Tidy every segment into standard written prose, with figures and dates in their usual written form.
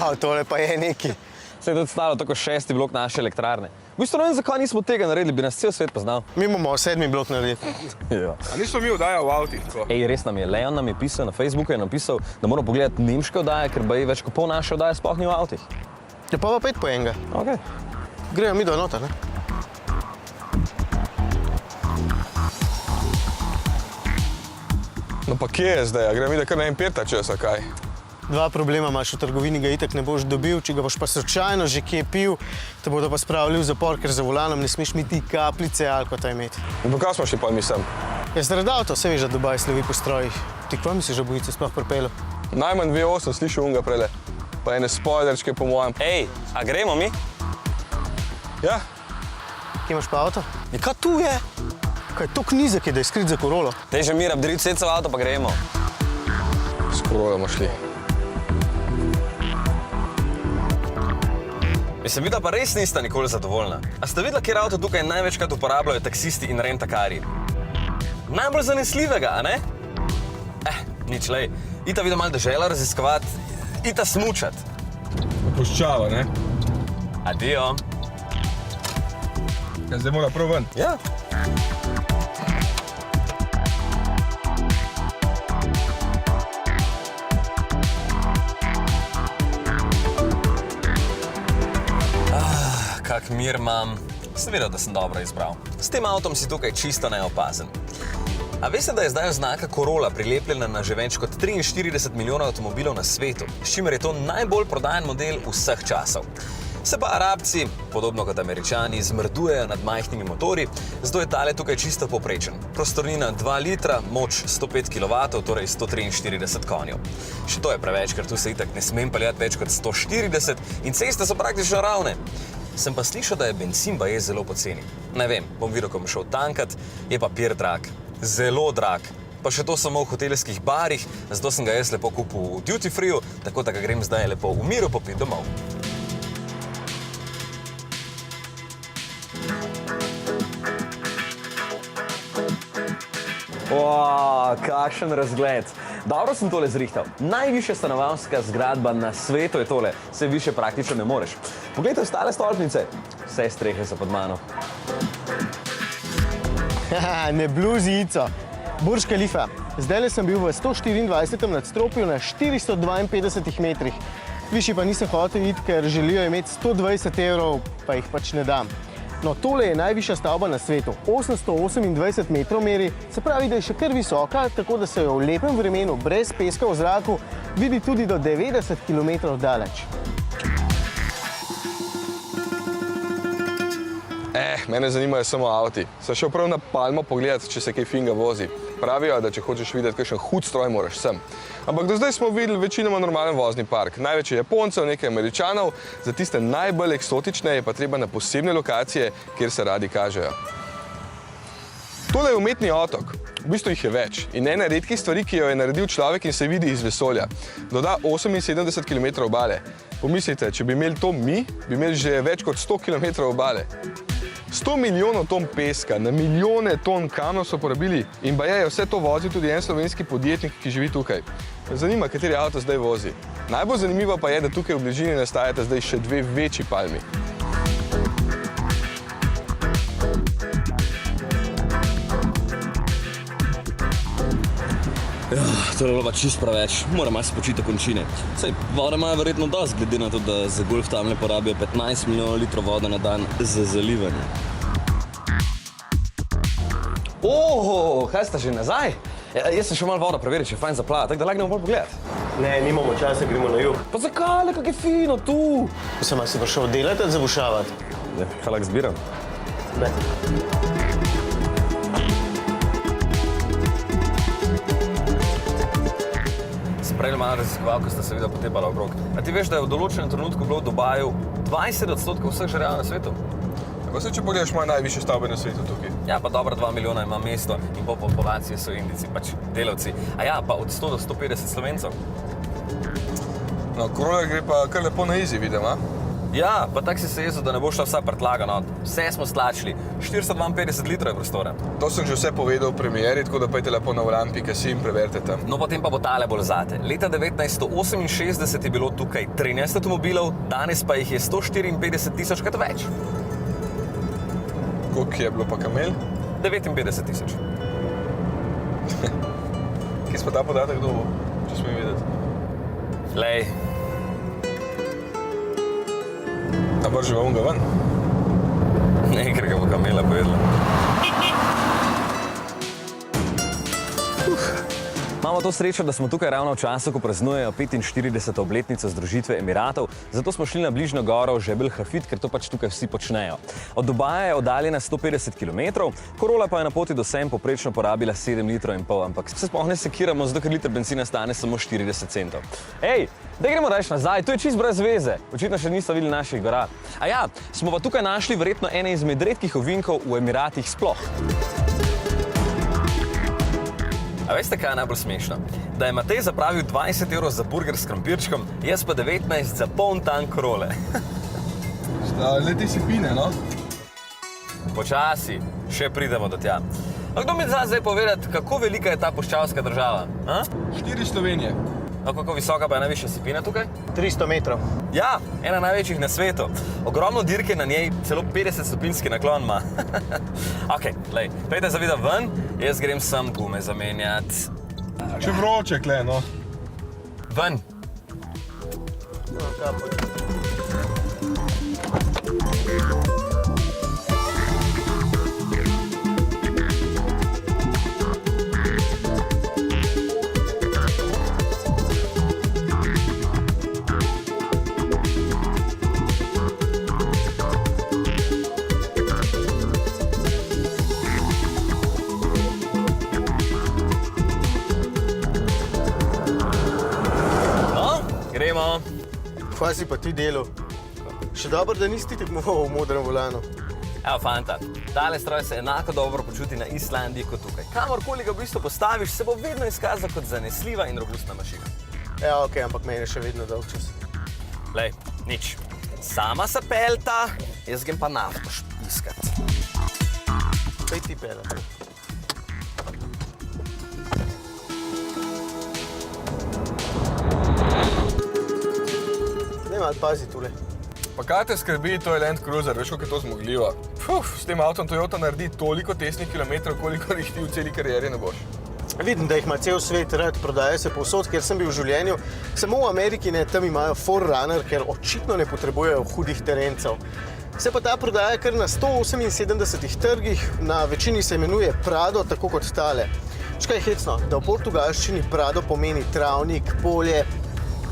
Wow, tole pa je neki. Se je tudi stalo tako 6. blok naše elektrarne. V bistvu ne vem, zakaj nismo tega naredili, bi nas cel svet poznal. Mi bomo 7. blok narediti. Ja. A nismo mi oddajali v avtih? Ej, res nam je. Leon nam je pisal na Facebooku, je napisal, da moramo pogledati nemške oddaje, ker baje več kot pol naše oddaje sploh ni v avtih. Ja, pa 5 po enega. Okay. Grejo mi do noter, ne? No pa kje je zdaj? Gremo mi da kar na en peta česa, kaj? Dva problema imaš, v trgovini ga itak ne boš dobil, če ga boš pa slučajno že kje pil, te bodo pa spravili v zapor, ker za volanom ne smeš miti kapljice alkota imeti. In pa kaj smo šli pa mi sem? Ja, zaradi avto, se veš, da Dubaj slovi po strojih. Ti kva misliš, da bojice sploh pripelo? Najmanj 2,8 slišal unga prele. Pa ene spoilerčke po mojem. Ej, a gremo mi? Ja? Kje imaš pa avto? Ja, kaj tu je? Kaj, toliko nizek je, da je skrit za Corolo? Dej že mir, abdrit sedca v avto pa gremo. S Corolo šli. Mislim, videla pa res nista nikoli zadovoljna. A ste videla, kjer avto tukaj največkrat uporabljajo taksisti in rentakarji? Najbolj zanesljivega, a ne? Nič, lej. Ita videla malo dežela raziskovati, ita smučat. Puščava, ne? Adijo. Ja, zdaj mora prav ven. Ja. Kak mir imam. Sem videl, da sem dobro izbral. S tem avtom si tukaj čisto neopazen. A veste, da je zdaj oznaka Corolla prilepljena na že več kot 43 milijonov avtomobilov na svetu, s čimer je to najbolj prodajan model vseh časov. Se pa Arabci, podobno kot Američani, zmrdujejo nad majhnimi motorji, zato je tale tukaj čisto povprečen. Prostornina 2 litra, moč 105 kW, torej 143 konjev. Še to je preveč, ker tu se itak ne smem peljati več kot 140 in ceste so praktično ravne. Sem pa slišal, da je bencin baje zelo poceni. Ne vem, bom videl, ko bom šel tankat, je papir drag. Zelo drag. Pa še to samo v hotelskih barih, zato sem ga jaz lepo kupil v duty freeju, tako da ga grem zdaj lepo v miru popit domov. Wow, kakšen razgled. Dobro sem tole zrihtal. Najvišja stanovanjska zgradba na svetu je tole. Vse više praktično ne moreš. Poglejte ostale stolpnice. Vse strehe so pod mano. Ne bluzi, Ico. Burj Khalifa. Zdajle sem bil v 124. nadstropju na 452 metrih. Višji pa nisem hotel iti, ker želijo imeti 120 evrov, pa jih pač ne dam. No, tole je najvišja stavba na svetu. 828 metrov meri, se pravi, da je še kar visoka, tako da se jo v lepem vremenu, brez peska v zraku, vidi tudi do 90 km daleč. Mene zanimajo samo avti. Sem šel prav na Palmo pogledati, če se kaj finga vozi. Pravijo, da če hočeš videti kakšen hud stroj, moraš sem. Ampak do zdaj smo videli večinoma normalen vozni park. Največ je Japoncev, nekaj Američanov, za tiste najbolj eksotične je pa treba na posebne lokacije, kjer se radi kažejo. Tole je umetni otok. V bistvu jih je več. In ena redkih stvari, ki jo je naredil človek in se vidi iz vesolja. Doda 78 km obale. Pomislite, če bi imeli to mi, bi imeli že več kot 100 km obale. 100 milijonov ton peska, na milijone ton kamnov so porabili in baje je vse to vozil tudi en slovenski podjetnik, ki živi tukaj. Zanima, kateri avto zdaj vozi. Najbolj zanimivo pa je, da tukaj v bližini nastajata zdaj še dve večji palmi. Ja, to je bilo pa čist preveč. Moram malo spočiti končine. Sej, vode imajo verjetno dosti, glede na to, da za golf tamle porabijo 15 milijonov litrov vode na dan za zalivanje. Oho, kaj sta že nazaj? Jaz sem še malo voda preveril, če je fajn zaplavati, tako da lagnemo bolj pogledati. Ne, nimamo časa, gremo na jug. Pa zakaj, kak je fino tu? Sem si prišel delati ali zabušavati? Ja, kaj lahko zbiram? Ne. Prej malo raziskoval, ko sta se videla potepala okrog. A ti veš, da je v določenem trenutku bilo v Dubaju 20% vseh žerjav na svetu? Tako se, če pogledaš, imajo najvišje stavbe na svetu tukaj. Ja, pa dobro 2 milijona ima mesto in po populaciji so Indijci, pač delavci. A ja, pa od 100 do 150 Slovencev. No, Corolla gre pa kar lepo na izi, vidim, a? Ja, pa tako si se jezil, da ne bo šla vsa prtlagana. Vse smo stlačili. 452 litrov je prostora. To sem že vse povedal v premieri, tako da pojte lepo na volan.si in preverite tam. No, potem pa bo tale bolj zate. Leta 1968 je bilo tukaj 13 avtomobilov, danes pa jih je 154 tisočkrat več. Koliko je bilo pa kamel? 59 tisoč. Kje smo ta podatek dobil, če smo videti? Lej, A vrži vam ga ven? ne, ker ga bo kamela pojedla. Imamo to srečo, da smo tukaj ravno v času, ko praznujejo 45. obletnico združitve Emiratov, zato smo šli na bližnjo goro v Žebel Hafid, ker to pač tukaj vsi počnejo. Od Dubaja je oddaljena 150 km, Corolla pa je na poti do sem poprečno porabila 7,5 litrov, ampak se sploh ne sekiramo, zato ker liter benzina stane samo 40 centov. Ej, da gremo rajš nazaj, to je čist brez veze. Očitno še niste videli naših gora. A ja, smo pa tukaj našli verjetno ene izmed redkih ovinkov v Emiratih sploh. A veste, kaj je najbolj smešno? Da je Matej zapravil 20 evrov za burger s krompirčkom, jaz pa 19 za poln tank Corolle. Le ti si pine, no? Počasi, še pridemo do tja. A kdo mi zna zdaj povedati, kako velika je ta puščavska država? A? 4 Slovenije. A kako visoka pa je najvišja sipina tukaj? 300 metrov. Ja, ena največjih na svetu. Ogromno dirke na njej, celo 50-stopinjski naklon ima. Ok, lej, pejte zavida ven, jaz grem sem gume zamenjati. Če vroče, kle, no. Ven. Gremo. Kva si pa ti delal? Še dobro, da nisi ti tekmoval v modrem volanu. Evo, fanta, tale stroj se enako dobro počuti na Islandiji kot tukaj. Kamorkoli ga v bistvu postaviš, se bo vedno izkazal kot zanesljiva in robustna mašina. Ja, ok, ampak meni je še vedno dolg čas. Lej, nič. Sama se pelta, jaz grem pa nafto iskat. Pej ti peljati. Malo pazi tule. Pa kaj te skrbi, to je Land Cruiser, veš, koliko je to zmogljivo. S tem avtom Toyota naredi toliko tesnih kilometrov, koliko jih ti v celi karieri ne boš. Vidim, da jih ima cel svet rad, prodaja se povsod, kjer sem bil v življenju. Samo v Ameriki ne, tam imajo 4Runner, ker očitno ne potrebujejo hudih terencev. Se pa ta prodaja kar na 178 trgih, na večini se imenuje Prado, tako kot tale. Škaj je hecno, da v portugalščini Prado pomeni travnik, polje,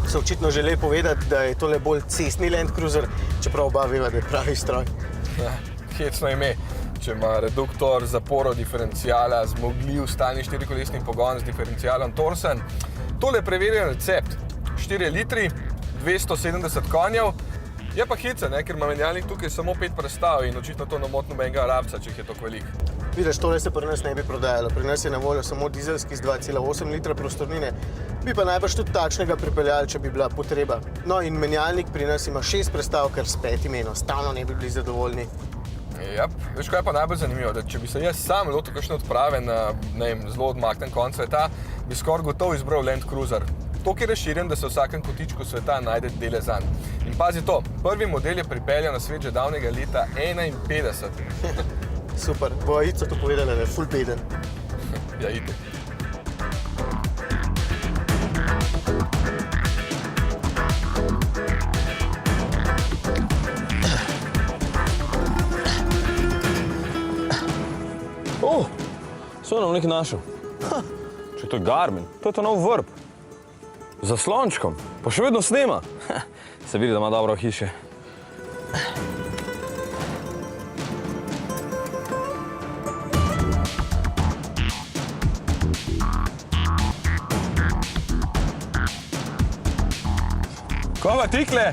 se očitno želi povedati, da je tole bolj cestni Land Cruiser, čeprav oba veva, da je pravi stroj. Ja, hecno ime. Če ima reduktor, zaporo diferencijala, zmogljiv stalni štirikolesni pogon z diferencijalom Torsen. Tole je preverjen recept. 4 litri, 270 konjev. Je pa hecen, ker ima menjalnik tukaj samo 5 prestav in očitno to ne moti nobenega rabca, če jih je toliko veliko. Vidiš, tole se pri nas ne bi prodajalo. Pri nas je na voljo samo dizelski z 2,8 litra prostornine. Bi pa najbrž tudi takšnega pripeljali, če bi bila potreba. No in menjalnik pri nas ima 6 prestav, ker s 5 enostavno ne bi bili zadovoljni. Ja, veš, kaj je pa najbolj zanimivo, da če bi se jaz sam lotil kakšne odprave na zelo odmaknen konc sveta, bi skoraj gotovo izbral Land Cruiser. Toliko je razširjen, da se v vsakem kotičku sveta najde dele zanj. In pazi to, prvi model je pripeljal na svet že davnega leta 51. Super, bo Ica to povedala, da je ful beden. Ja, itek. So nam nekaj našel. Če to je Garmin, to je to nov vrb. Z zaslončkom, pa še vedno snema. Se vidi, da ima dobro hiše. Kova tikle?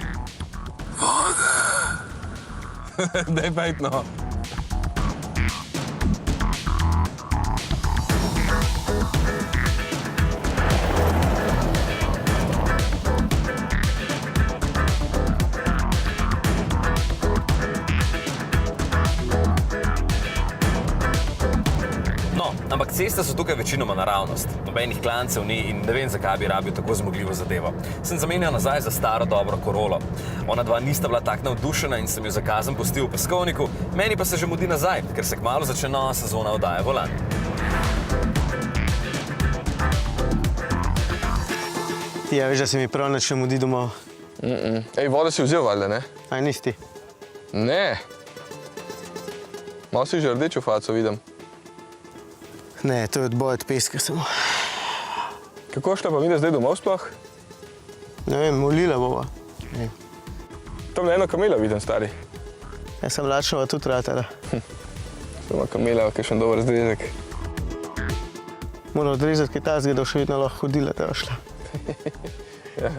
Voda. Daj pejt, no. Ceste so tukaj večinoma naravnost, nobenih klancev ni in ne vem, zakaj bi rabil tako zmogljivo zadevo. Sem zamenjal nazaj za staro dobro Corollo. Ona dva nista bila tako navdušena in sem jo za kazen pustil v peskovniku, meni pa se že mudi nazaj, ker se kmalu začne nova sezona oddaje Volan. Ti ja, veš, da se mi prav nič ne mudi domov. Ej, vodo si vzel, valjda, ne? Aj, nisi ti. Ne. Malo si že rdečo faco vidim. Ne, to je odboj od peska samo. Kako šla pa mi da zdaj domov sploh? Ne vem, molila bova. Tam eno kamela vidim, stari. Jaz sem lačnova tudi ratala. Sama kamela, kakšen dober zrezek. Moram odrezati kaj tazga, da še vedno lahko hodila, da šla. Ja.